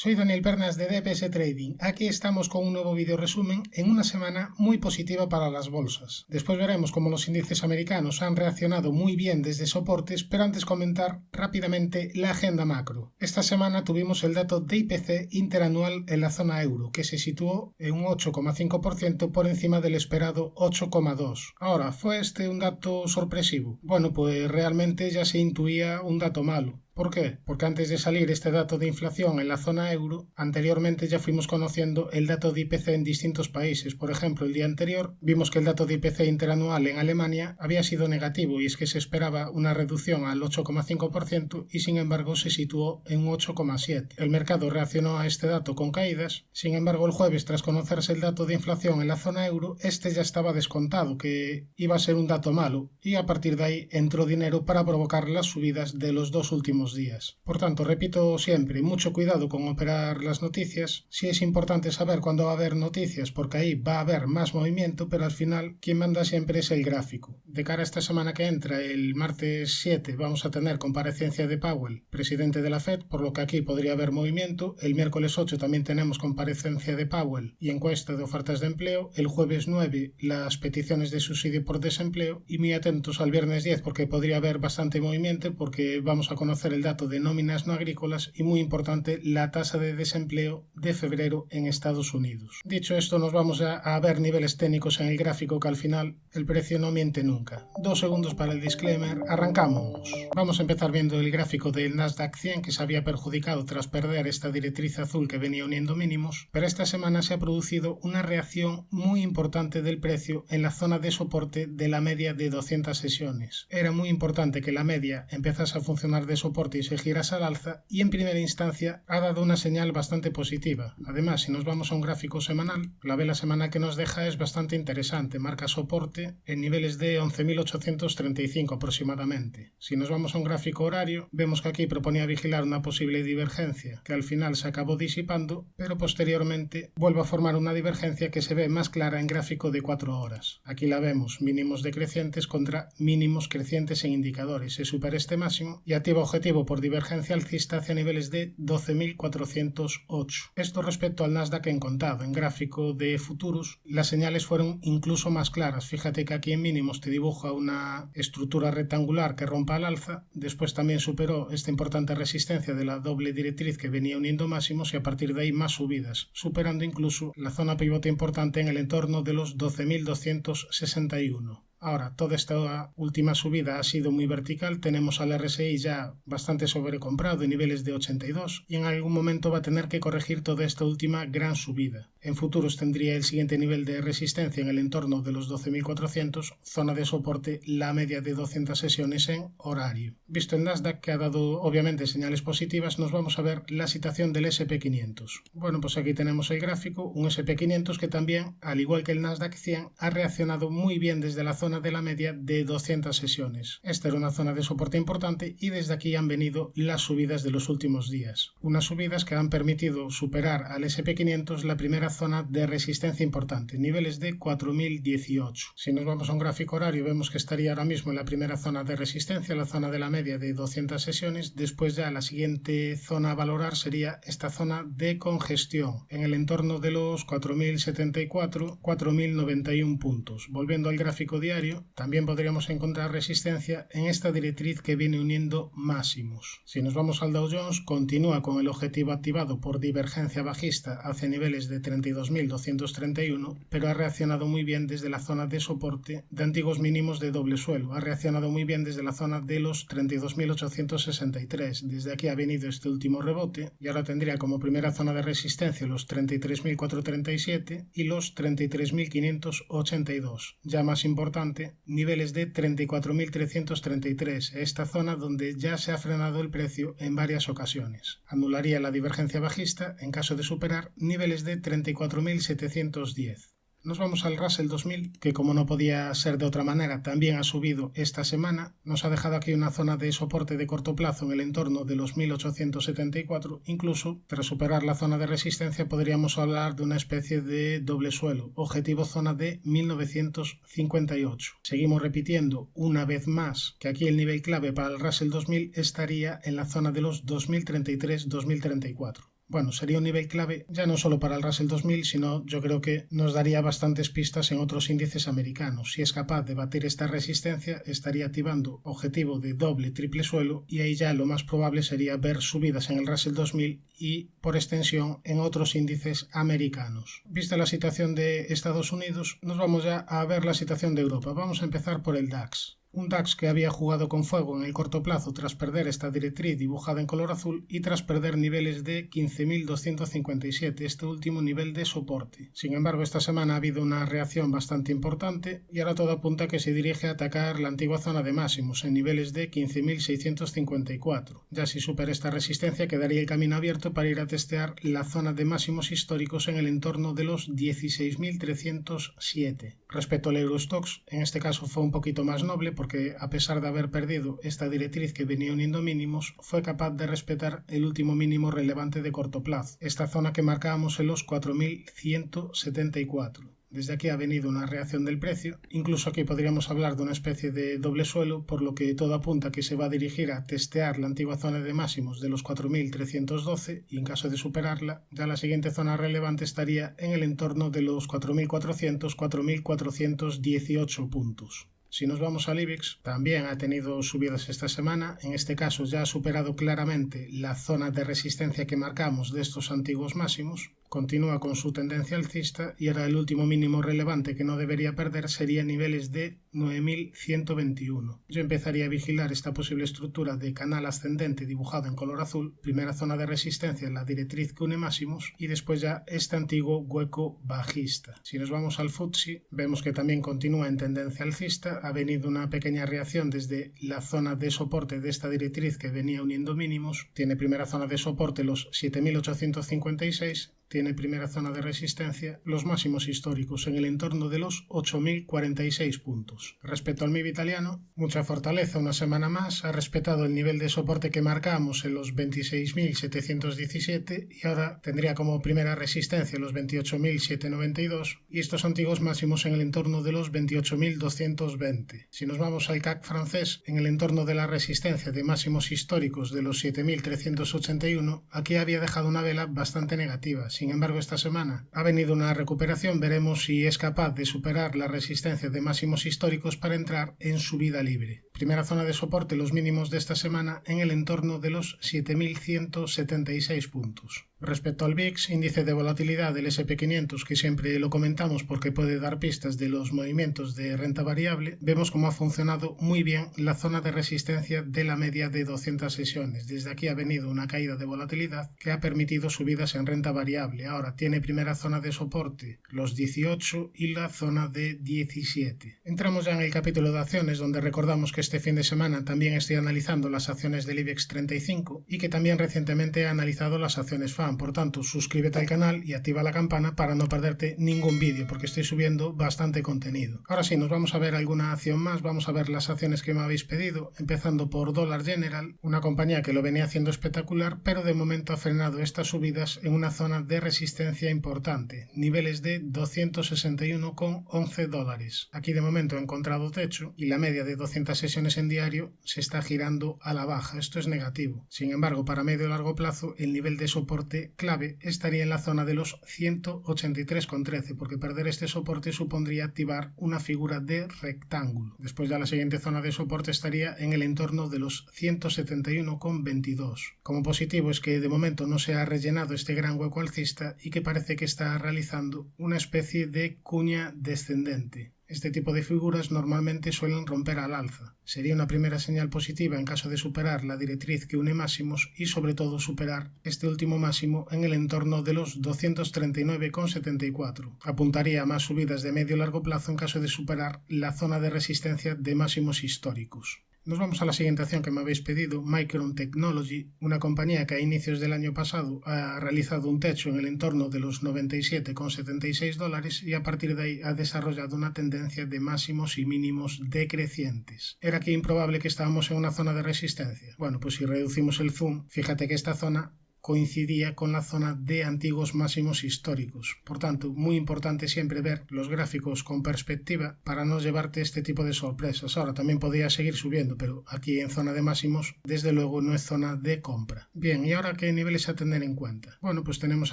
Soy Daniel Pernas de DPS Trading. Aquí estamos con un nuevo video resumen en una semana muy positiva para las bolsas. Después veremos cómo los índices americanos han reaccionado muy bien desde soportes, pero antes comentar rápidamente la agenda macro. Esta semana tuvimos el dato de IPC interanual en la zona euro, que se situó en un 8,5% por encima del esperado 8,2%. Ahora, ¿fue este un dato sorpresivo? Bueno, pues realmente ya se intuía un dato malo. ¿Por qué? Porque antes de salir este dato de inflación en la zona euro, anteriormente ya fuimos conociendo el dato de IPC en distintos países. Por ejemplo, el día anterior vimos que el dato de IPC interanual en Alemania había sido negativo y es que se esperaba una reducción al 8,5% y sin embargo se situó en un 8,7%. El mercado reaccionó a este dato con caídas, sin embargo el jueves tras conocerse el dato de inflación en la zona euro, este ya estaba descontado que iba a ser un dato malo y a partir de ahí entró dinero para provocar las subidas de los dos últimos días. Por tanto, repito siempre, mucho cuidado con operar las noticias. Sí es importante saber cuándo va a haber noticias porque ahí va a haber más movimiento, pero al final quien manda siempre es el gráfico. De cara a esta semana que entra, el martes 7, vamos a tener comparecencia de Powell, presidente de la Fed, por lo que aquí podría haber movimiento. El miércoles 8 también tenemos comparecencia de Powell y encuesta de ofertas de empleo. El jueves 9, las peticiones de subsidio por desempleo y muy atentos al viernes 10 porque podría haber bastante movimiento porque vamos a conocer el dato de nóminas no agrícolas y muy importante la tasa de desempleo de febrero en Estados Unidos. Dicho esto, nos vamos a ver niveles técnicos en el gráfico que al final el precio no miente nunca. 2 segundos para el disclaimer, arrancamos. Vamos a empezar viendo el gráfico del Nasdaq 100 que se había perjudicado tras perder esta directriz azul que venía uniendo mínimos, pero esta semana se ha producido una reacción muy importante del precio en la zona de soporte de la media de 200 sesiones. Era muy importante que la media empezase a funcionar de soporte y se girase al alza y en primera instancia ha dado una señal bastante positiva. Además, si nos vamos a un gráfico semanal, la vela semanal que nos deja es bastante interesante, marca soporte en niveles de 11.835 aproximadamente. Si nos vamos a un gráfico horario, vemos que aquí proponía vigilar una posible divergencia que al final se acabó disipando, pero posteriormente vuelve a formar una divergencia que se ve más clara en gráfico de 4 horas. Aquí la vemos, mínimos decrecientes contra mínimos crecientes en indicadores. Se supera este máximo y activa objetivo por divergencia alcista hacia niveles de 12.408. Esto respecto al Nasdaq en contado. En gráfico de futuros, las señales fueron incluso más claras. Fíjate que aquí en mínimos te dibuja una estructura rectangular que rompa al alza. Después también superó esta importante resistencia de la doble directriz que venía uniendo máximos y a partir de ahí más subidas, superando incluso la zona pivote importante en el entorno de los 12.261. Ahora, toda esta última subida ha sido muy vertical, tenemos al RSI ya bastante sobrecomprado en niveles de 82 y en algún momento va a tener que corregir toda esta última gran subida. En futuros tendría el siguiente nivel de resistencia en el entorno de los 12.400, zona de soporte la media de 200 sesiones en horario. Visto el Nasdaq que ha dado obviamente señales positivas, nos vamos a ver la situación del SP500. Bueno, pues aquí tenemos el gráfico, un SP500 que también, al igual que el Nasdaq 100, ha reaccionado muy bien desde la zona de la media de 200 sesiones. Esta era una zona de soporte importante y desde aquí han venido las subidas de los últimos días. Unas subidas que han permitido superar al SP500 la primera zona de resistencia importante, niveles de 4018. Si nos vamos a un gráfico horario vemos que estaría ahora mismo en la primera zona de resistencia, la zona de la media de 200 sesiones. Después ya la siguiente zona a valorar sería esta zona de congestión en el entorno de los 4074, 4091 puntos. Volviendo al gráfico diario, también podríamos encontrar resistencia en esta directriz que viene uniendo máximos. Si nos vamos al Dow Jones, continúa con el objetivo activado por divergencia bajista hacia niveles de 32.231, pero ha reaccionado muy bien desde la zona de soporte de antiguos mínimos de doble suelo. Ha reaccionado muy bien desde la zona de los 32.863. Desde aquí ha venido este último rebote y ahora tendría como primera zona de resistencia los 33.437 y los 33.582. Ya más importante, niveles de 34.333, esta zona donde ya se ha frenado el precio en varias ocasiones. Anularía la divergencia bajista en caso de superar niveles de 34.710. Nos vamos al Russell 2000, que como no podía ser de otra manera, también ha subido esta semana. Nos ha dejado aquí una zona de soporte de corto plazo en el entorno de los 1874. Incluso, tras superar la zona de resistencia, podríamos hablar de una especie de doble suelo. Objetivo zona de 1958. Seguimos repitiendo una vez más que aquí el nivel clave para el Russell 2000 estaría en la zona de los 2033-2034. Bueno, sería un nivel clave ya no solo para el Russell 2000, sino yo creo que nos daría bastantes pistas en otros índices americanos. Si es capaz de batir esta resistencia, estaría activando objetivo de doble, triple suelo y ahí ya lo más probable sería ver subidas en el Russell 2000 y, por extensión, en otros índices americanos. Vista la situación de Estados Unidos, nos vamos ya a ver la situación de Europa. Vamos a empezar por el DAX. Un DAX que había jugado con fuego en el corto plazo tras perder esta directriz dibujada en color azul y tras perder niveles de 15.257, este último nivel de soporte. Sin embargo, esta semana ha habido una reacción bastante importante y ahora todo apunta a que se dirige a atacar la antigua zona de máximos en niveles de 15.654. Ya si supera esta resistencia quedaría el camino abierto para ir a testear la zona de máximos históricos en el entorno de los 16.307. Respecto al Eurostoxx, en este caso fue un poquito más noble porque a pesar de haber perdido esta directriz que venía uniendo mínimos, fue capaz de respetar el último mínimo relevante de corto plazo, esta zona que marcábamos en los 4.174. Desde aquí ha venido una reacción del precio, incluso aquí podríamos hablar de una especie de doble suelo, por lo que todo apunta a que se va a dirigir a testear la antigua zona de máximos de los 4.312 y en caso de superarla, ya la siguiente zona relevante estaría en el entorno de los 4.400-4.418 puntos. Si nos vamos al IBEX, también ha tenido subidas esta semana, en este caso ya ha superado claramente la zona de resistencia que marcamos de estos antiguos máximos, continúa con su tendencia alcista y ahora el último mínimo relevante que no debería perder sería niveles de 9.121. Yo empezaría a vigilar esta posible estructura de canal ascendente dibujado en color azul, primera zona de resistencia en la directriz que une máximos y después ya este antiguo hueco bajista. Si nos vamos al FTSE, vemos que también continúa en tendencia alcista, ha venido una pequeña reacción desde la zona de soporte de esta directriz que venía uniendo mínimos, tiene primera zona de soporte los 7.856, tiene primera zona de resistencia los máximos históricos en el entorno de los 8.046 puntos. Respecto al MIB italiano, mucha fortaleza una semana más, ha respetado el nivel de soporte que marcamos en los 26.717 y ahora tendría como primera resistencia los 28.792 y estos antiguos máximos en el entorno de los 28.220. Si nos vamos al CAC francés, en el entorno de la resistencia de máximos históricos de los 7.381, aquí había dejado una vela bastante negativa. Sin embargo, esta semana ha venido una recuperación, veremos si es capaz de superar la resistencia de máximos históricos para entrar en subida libre. Primera zona de soporte, los mínimos de esta semana en el entorno de los 7.176 puntos. Respecto al VIX, índice de volatilidad del SP500, que siempre lo comentamos porque puede dar pistas de los movimientos de renta variable, vemos cómo ha funcionado muy bien la zona de resistencia de la media de 200 sesiones. Desde aquí ha venido una caída de volatilidad que ha permitido subidas en renta variable. Ahora tiene primera zona de soporte los 18 y la zona de 17. Entramos ya en el capítulo de acciones, donde recordamos que este fin de semana también estoy analizando las acciones del IBEX 35 y que también recientemente he analizado las acciones FAN. Por tanto, suscríbete al canal y activa la campana para no perderte ningún vídeo, porque estoy subiendo bastante contenido. Ahora sí, nos vamos a ver alguna acción más, vamos a ver las acciones que me habéis pedido, empezando por Dollar General, una compañía que lo venía haciendo espectacular, pero de momento ha frenado estas subidas en una zona de resistencia importante, niveles de 261,11 dólares. Aquí de momento he encontrado techo y la media de 200 sesiones en diario se está girando a la baja, esto es negativo. Sin embargo, para medio y largo plazo, el nivel de soporte clave estaría en la zona de los 183,13, porque perder este soporte supondría activar una figura de rectángulo. Después ya la siguiente zona de soporte estaría en el entorno de los 171,22. Como positivo es que de momento no se ha rellenado este gran hueco alcista y que parece que está realizando una especie de cuña descendente. Este tipo de figuras normalmente suelen romper al alza. Sería una primera señal positiva en caso de superar la directriz que une máximos y sobre todo superar este último máximo en el entorno de los 239,74. Apuntaría a más subidas de medio y largo plazo en caso de superar la zona de resistencia de máximos históricos. Nos vamos a la siguiente acción que me habéis pedido, Micron Technology, una compañía que a inicios del año pasado ha realizado un techo en el entorno de los 97,76 dólares y a partir de ahí ha desarrollado una tendencia de máximos y mínimos decrecientes. ¿Era aquí improbable que estábamos en una zona de resistencia? Bueno, pues si reducimos el zoom, fíjate que esta zona coincidía con la zona de antiguos máximos históricos. Por tanto, muy importante siempre ver los gráficos con perspectiva para no llevarte este tipo de sorpresas. Ahora también podría seguir subiendo, pero aquí en zona de máximos, desde luego no es zona de compra. Bien, ¿y ahora qué niveles a tener en cuenta? Bueno, pues tenemos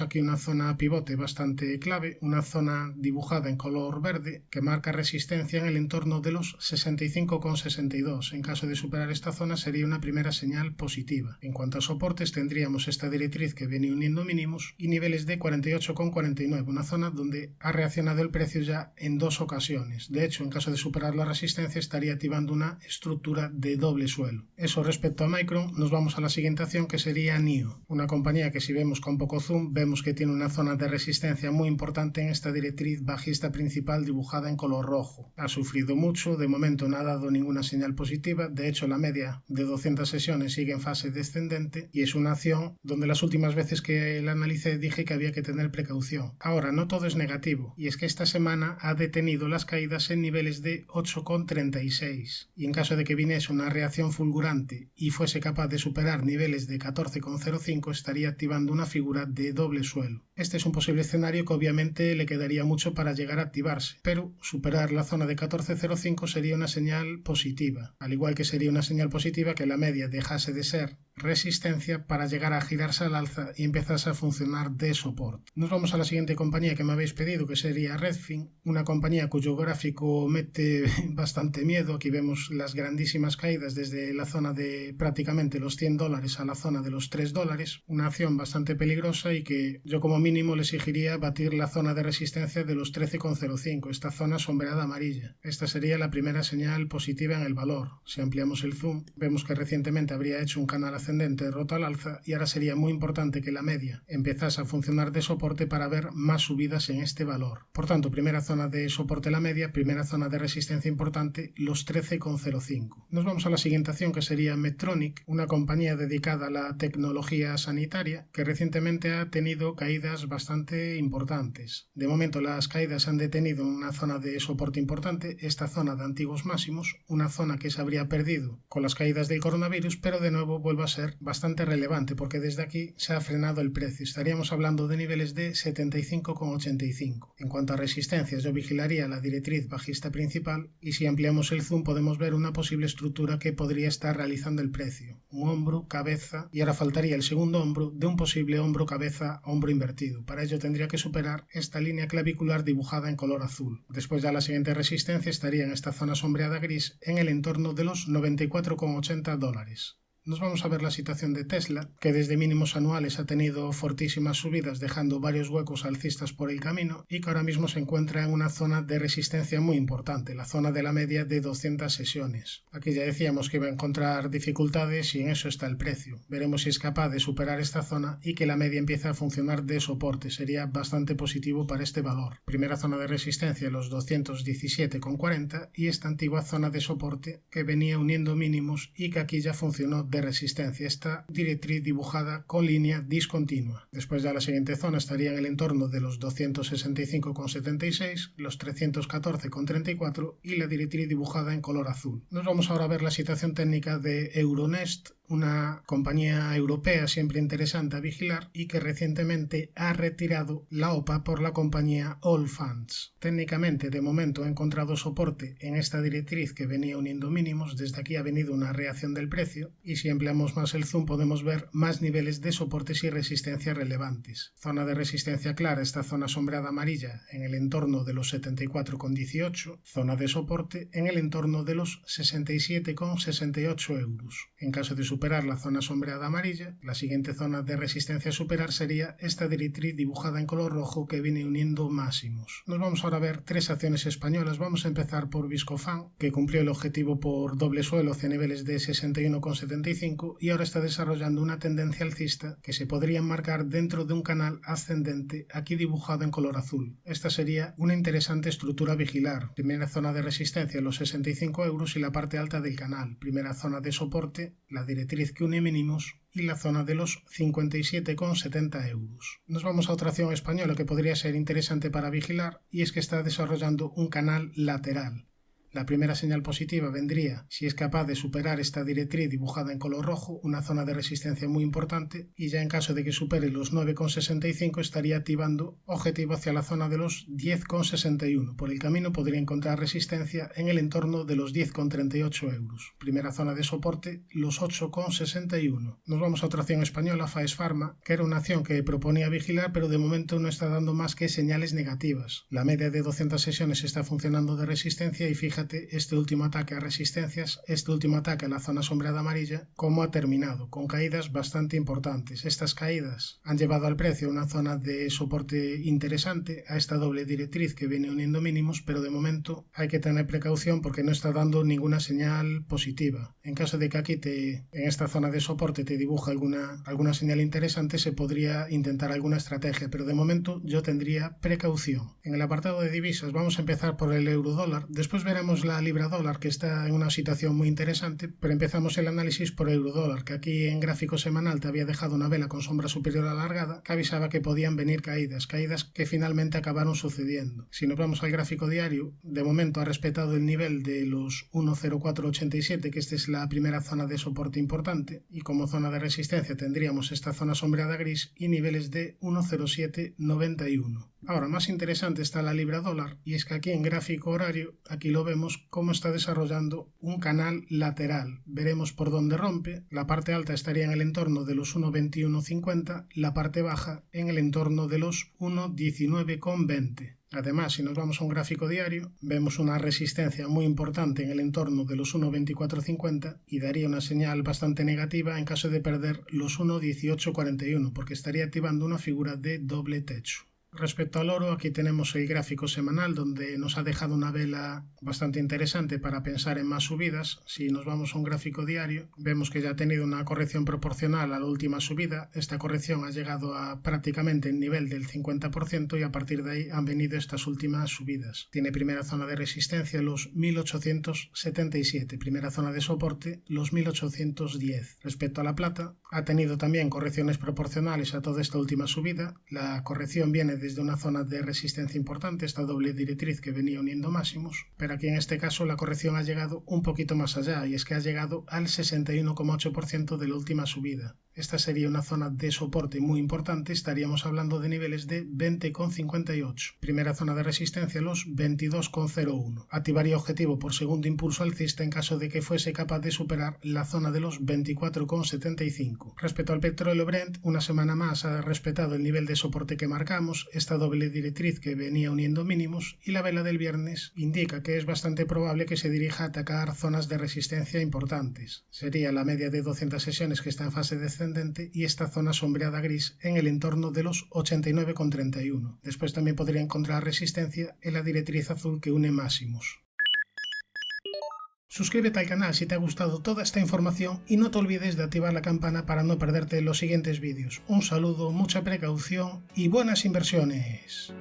aquí una zona pivote bastante clave, una zona dibujada en color verde que marca resistencia en el entorno de los 65,62. En caso de superar esta zona sería una primera señal positiva. En cuanto a soportes, tendríamos esta directriz que viene uniendo mínimos y niveles de 48,49, una zona donde ha reaccionado el precio ya en 2 ocasiones. De hecho, en caso de superar la resistencia estaría activando una estructura de doble suelo. Eso respecto a Micron. Nos vamos a la siguiente acción, que sería NIO, una compañía que si vemos con poco zoom vemos que tiene una zona de resistencia muy importante en esta directriz bajista principal dibujada en color rojo. Ha sufrido mucho, de momento no ha dado ninguna señal positiva, de hecho la media de 200 sesiones sigue en fase descendente y es una acción donde las últimas veces que la analicé dije que había que tener precaución. Ahora, no todo es negativo, y es que esta semana ha detenido las caídas en niveles de 8,36, y en caso de que viniese una reacción fulgurante y fuese capaz de superar niveles de 14,05 estaría activando una figura de doble suelo. Este es un posible escenario que obviamente le quedaría mucho para llegar a activarse, pero superar la zona de 14,05 sería una señal positiva, al igual que sería una señal positiva que la media dejase de ser resistencia para llegar a girarse al alza y empezase a funcionar de soporte. Nos vamos a la siguiente compañía que me habéis pedido, que sería Redfin, una compañía cuyo gráfico mete bastante miedo. Aquí vemos las grandísimas caídas desde la zona de prácticamente los $100 a la zona de los $3, una acción bastante peligrosa y que yo como mínimo le exigiría batir la zona de resistencia de los 13,05, esta zona sombreada amarilla. Esta sería la primera señal positiva en el valor. Si ampliamos el zoom, vemos que recientemente habría hecho un canal ascendente roto al alza y ahora sería muy importante que la media empezase a funcionar de soporte para ver más subidas en este valor. Por tanto, primera zona de soporte la media, primera zona de resistencia importante los 13,05. Nos vamos a la siguiente acción, que sería Medtronic, una compañía dedicada a la tecnología sanitaria que recientemente ha tenido caídas bastante importantes. De momento las caídas han detenido en una zona de soporte importante, esta zona de antiguos máximos, una zona que se habría perdido con las caídas del coronavirus, pero de nuevo vuelve a ser bastante relevante porque desde aquí se ha frenado el precio. Estaríamos hablando de niveles de 75,85. En cuanto a resistencias, yo vigilaría la directriz bajista principal y si ampliamos el zoom podemos ver una posible estructura que podría estar realizando el precio. Un hombro, cabeza y ahora faltaría el segundo hombro de un posible hombro, cabeza, hombro invertido. Para ello tendría que superar esta línea clavicular dibujada en color azul. Después ya la siguiente resistencia estaría en esta zona sombreada gris en el entorno de los $94,80. Nos vamos a ver la situación de Tesla, que desde mínimos anuales ha tenido fortísimas subidas dejando varios huecos alcistas por el camino y que ahora mismo se encuentra en una zona de resistencia muy importante, la zona de la media de 200 sesiones. Aquí ya decíamos que iba a encontrar dificultades y en eso está el precio. Veremos si es capaz de superar esta zona y que la media empiece a funcionar de soporte. Sería bastante positivo para este valor. Primera zona de resistencia los 217,40 y esta antigua zona de soporte que venía uniendo mínimos y que aquí ya funcionó de resistencia, esta directriz dibujada con línea discontinua. Después ya la siguiente zona estaría en el entorno de los 265,76, los 314,34 y la directriz dibujada en color azul. Nos vamos ahora a ver la situación técnica de Euronest, una compañía europea siempre interesante a vigilar y que recientemente ha retirado la OPA por la compañía Allfunds. Técnicamente, de momento ha encontrado soporte en esta directriz que venía uniendo mínimos. Desde aquí ha venido una reacción del precio y si empleamos más el zoom podemos ver más niveles de soportes y resistencia relevantes. Zona de resistencia clara, esta zona sombreada amarilla en el entorno de los 74,18, zona de soporte en el entorno de los 67,68 euros. En caso de superar la zona sombreada amarilla, la siguiente zona de resistencia a superar sería esta directriz dibujada en color rojo que viene uniendo máximos. Nos vamos ahora a ver tres acciones españolas. Vamos a empezar por Viscofan, que cumplió el objetivo por doble suelo hacia niveles de 61,75 y ahora está desarrollando una tendencia alcista que se podría enmarcar dentro de un canal ascendente aquí dibujado en color azul. Esta sería una interesante estructura a vigilar. Primera zona de resistencia los 65 euros y la parte alta del canal. Primera zona de soporte, la directriz que une mínimos y la zona de los 57,70 euros. Nos vamos a otra acción española que podría ser interesante para vigilar y es que está desarrollando un canal lateral. La primera señal positiva vendría si es capaz de superar esta directriz dibujada en color rojo, una zona de resistencia muy importante, y ya en caso de que supere los 9,65 estaría activando objetivo hacia la zona de los 10,61. Por el camino podría encontrar resistencia en el entorno de los 10,38 euros. Primera zona de soporte, los 8,61. Nos vamos a otra acción española, Faes Farma, que era una acción que proponía vigilar, pero de momento no está dando más que señales negativas. La media de 200 sesiones está funcionando de resistencia y fíjate este último ataque a resistencias, este último ataque a la zona sombreada amarilla, cómo ha terminado, con caídas bastante importantes. Estas caídas han llevado al precio a una zona de soporte interesante, a esta doble directriz que viene uniendo mínimos, pero de momento hay que tener precaución porque no está dando ninguna señal positiva. En caso de que aquí en esta zona de soporte te dibuja alguna señal interesante, se podría intentar alguna estrategia, pero de momento yo tendría precaución. En el apartado de divisas vamos a empezar por el euro dólar, después veremos la libra dólar, que está en una situación muy interesante, pero empezamos el análisis por euro dólar, que aquí en gráfico semanal te había dejado una vela con sombra superior alargada que avisaba que podían venir caídas que finalmente acabaron sucediendo. Si nos vamos al gráfico diario, de momento ha respetado el nivel de los 1,0487, que esta es la primera zona de soporte importante, y como zona de resistencia tendríamos esta zona sombreada gris y niveles de 1,0791. Ahora, más interesante está la libra dólar, y es que aquí en gráfico horario, aquí lo vemos cómo está desarrollando un canal lateral. Veremos por dónde rompe. La parte alta estaría en el entorno de los 1,2150, la parte baja en el entorno de los 1,1920. Además, si nos vamos a un gráfico diario, vemos una resistencia muy importante en el entorno de los 1,2450 y daría una señal bastante negativa en caso de perder los 1,1841, porque estaría activando una figura de doble techo. Respecto al oro, aquí tenemos el gráfico semanal donde nos ha dejado una vela bastante interesante para pensar en más subidas. Si nos vamos a un gráfico diario, vemos que ya ha tenido una corrección proporcional a la última subida. Esta corrección ha llegado a prácticamente el nivel del 50% y a partir de ahí han venido estas últimas subidas. Tiene primera zona de resistencia los 1877, primera zona de soporte los 1810. Respecto a la plata, ha tenido también correcciones proporcionales a toda esta última subida. La corrección viene desde una zona de resistencia importante, esta doble directriz que venía uniendo máximos, pero aquí en este caso la corrección ha llegado un poquito más allá y es que ha llegado al 61,8% de la última subida. Esta sería una zona de soporte muy importante, estaríamos hablando de niveles de 20,58. Primera zona de resistencia los 22,01. Activaría objetivo por segundo impulso alcista en caso de que fuese capaz de superar la zona de los 24,75. Respecto al petróleo Brent, una semana más ha respetado el nivel de soporte que marcamos, esta doble directriz que venía uniendo mínimos, y la vela del viernes indica que es bastante probable que se dirija a atacar zonas de resistencia importantes. Sería la media de 200 sesiones que está en fase descendente y esta zona sombreada gris en el entorno de los 89,31. Después también podría encontrar resistencia en la directriz azul que une máximos. Suscríbete al canal si te ha gustado toda esta información y no te olvides de activar la campana para no perderte los siguientes vídeos. Un saludo, mucha precaución y buenas inversiones.